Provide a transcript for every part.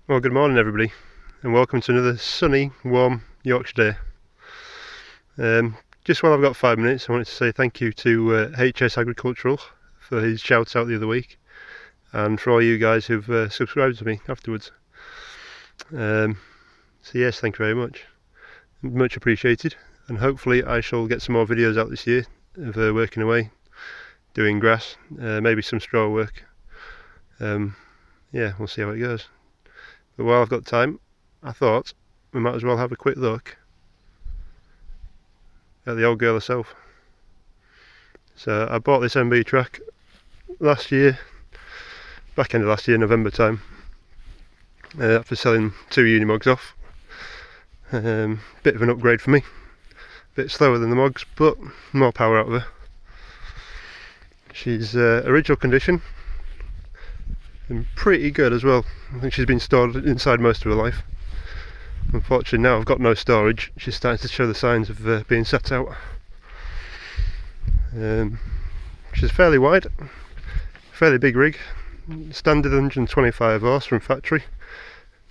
Well, good morning everybody, and welcome to another sunny, warm Yorkshire day. Just while I've got 5 minutes, I wanted to say thank you to HS Agricultural for his shout out the other week, and for all you guys who've subscribed to me afterwards. So yes, thank you very much appreciated, and hopefully I shall get some more videos out this year of working away, doing grass, maybe some straw work. Yeah, we'll see how it goes. But while I've got time, I thought we might as well have a quick look at the old girl herself. So I bought this MB trac last year, back end of last year, November time, after selling 2 Unimogs off. Bit of an upgrade for me, bit slower than the Mogs, but more power out of her. She's original condition and pretty good as well. I think she's been stored inside most of her life. Unfortunately now I've got no storage, she's starting to show the signs of being set out. She's fairly wide, fairly big rig, standard 125 horse from factory,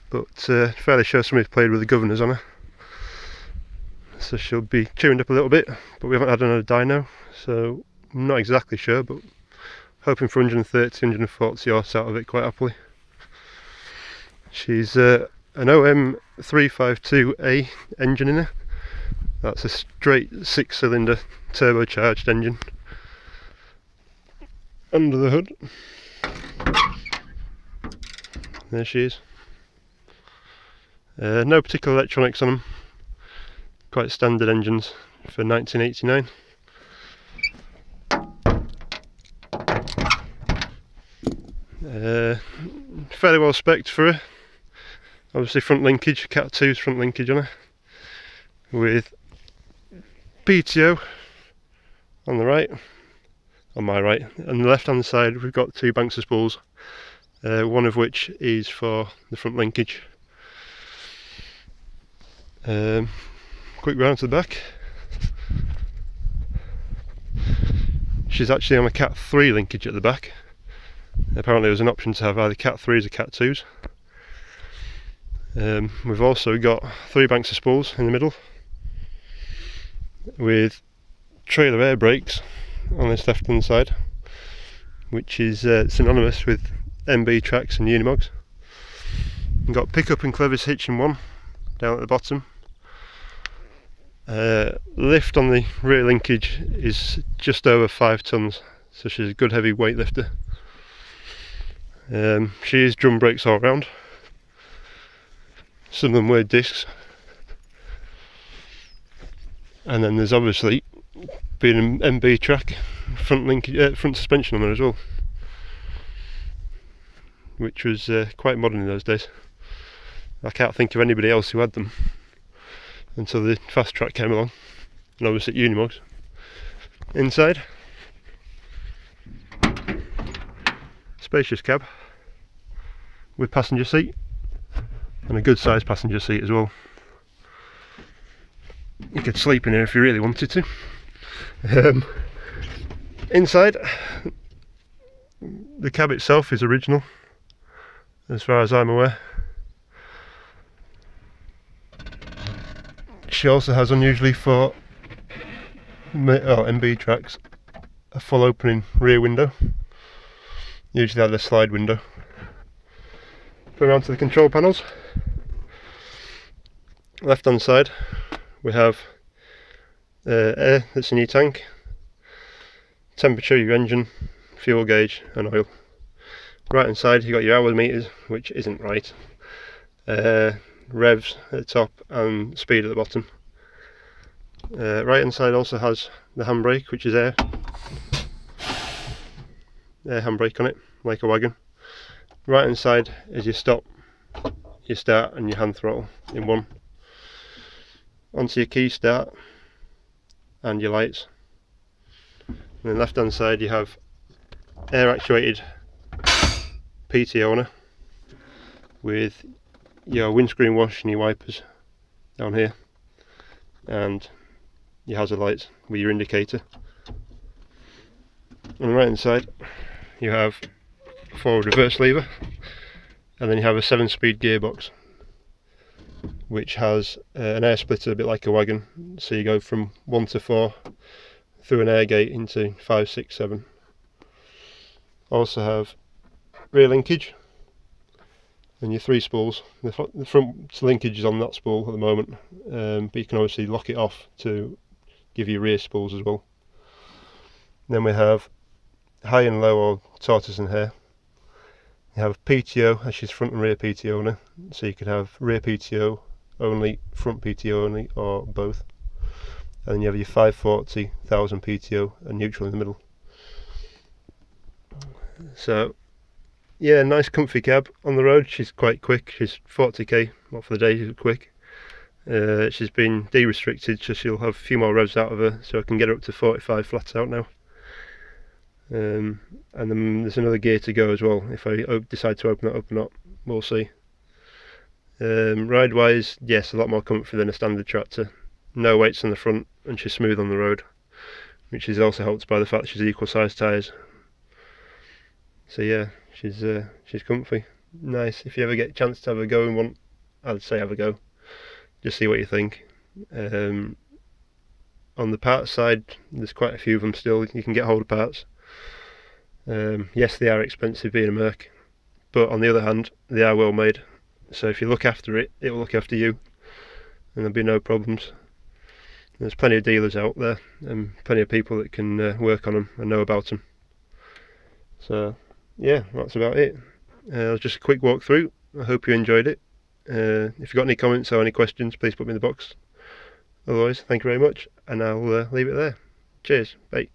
but fairly sure somebody's played with the governors on her. So she'll be tuned up a little bit, but we haven't had another dyno, so I'm not exactly sure, but hoping for 130, 140 horse out of it quite happily. She's an OM352A engine in her. That's a straight 6-cylinder turbocharged engine. Under the hood, there she is. No particular electronics on them, quite standard engines for 1989. Fairly well spec'd for her. Obviously front linkage, Cat 2's front linkage on her, with PTO on the right, on my right. On the left hand side we've got 2 banks of spools, one of which is for the front linkage. Quick round to the back. She's actually on a Cat 3 linkage at the back. Apparently there's an option to have either Cat 3s or Cat 2s. We've also got 3 banks of spools in the middle, with trailer air brakes on this left hand side, which is synonymous with MB tracs and Unimogs. We've got pickup and clevis hitch in one down at the bottom. Lift on the rear linkage is just over 5 tons, so she's a good heavy weight lifter. She is drum brakes all round, some of them were discs, and then there's obviously been an MB trac front linkage, front suspension on there as well, which was quite modern in those days. I can't think of anybody else who had them until the fast track came along, and obviously Unimogs. Inside, spacious cab with passenger seat, and a good sized passenger seat as well. You could sleep in here if you really wanted to. Inside, the cab itself is original as far as I'm aware. She also has, unusually for MB tracs, a full opening rear window. Usually had a slide window. Go around to the control panels. Left hand side we have air that's in your tank, temperature, your engine, fuel gauge and oil. Right hand side you've got your hour meters, which isn't right, revs at the top and speed at the bottom. Right hand side also has the handbrake, which is air handbrake on it, like a wagon. Right hand side is your stop, your start and your hand throttle in one. Onto your key start and your lights. And then left hand side you have air actuated PTO on her, with your windscreen wash and your wipers down here, and your hazard lights with your indicator. On the right hand side you have forward reverse lever, And then you have a 7-speed gearbox, which has an air splitter a bit like a wagon, so you go from 1 to 4 through an air gate into 5, 6, 7. Also have rear linkage and your 3 spools. The front linkage is on that spool at the moment, but you can obviously lock it off to give you rear spools as well. Then we have high and low, or tortoise and hare. You have PTO, which is front and rear PTO only, so you could have rear PTO only, front PTO only, or both. And then you have your 540, 1000 PTO and neutral in the middle. So yeah, nice comfy cab on the road. She's quite quick, she's 40k, not for the day, she's quick. She's been de-restricted, so she'll have a few more revs out of her, so I can get her up to 45 flat out now. And then there's another gear to go as well, if I decide to open that up or not, we'll see. Ride wise, yes, a lot more comfy than a standard tractor. No weights on the front, and she's smooth on the road, which is also helped by the fact that she's equal size tyres. So yeah, she's comfy, nice. If you ever get a chance to have a go in one, I'd say have a go, just see what you think. On the parts side, there's quite a few of them still, you can get hold of parts. Yes, they are expensive being a Merc, but on the other hand, they are well made, so if you look after it, it will look after you, and there'll be no problems. There's plenty of dealers out there, and plenty of people that can work on them and know about them. So yeah, that's about it. It was just a quick walk through. I hope you enjoyed it. If you've got any comments or any questions, please put me in the box. Otherwise, thank you very much, and I'll leave it there. Cheers, bye.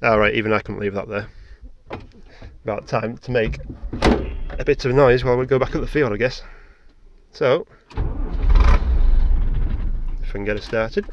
Alright, even I couldn't leave that there. About time to make a bit of a noise while we go back up the field, I guess. So, if I can get it started.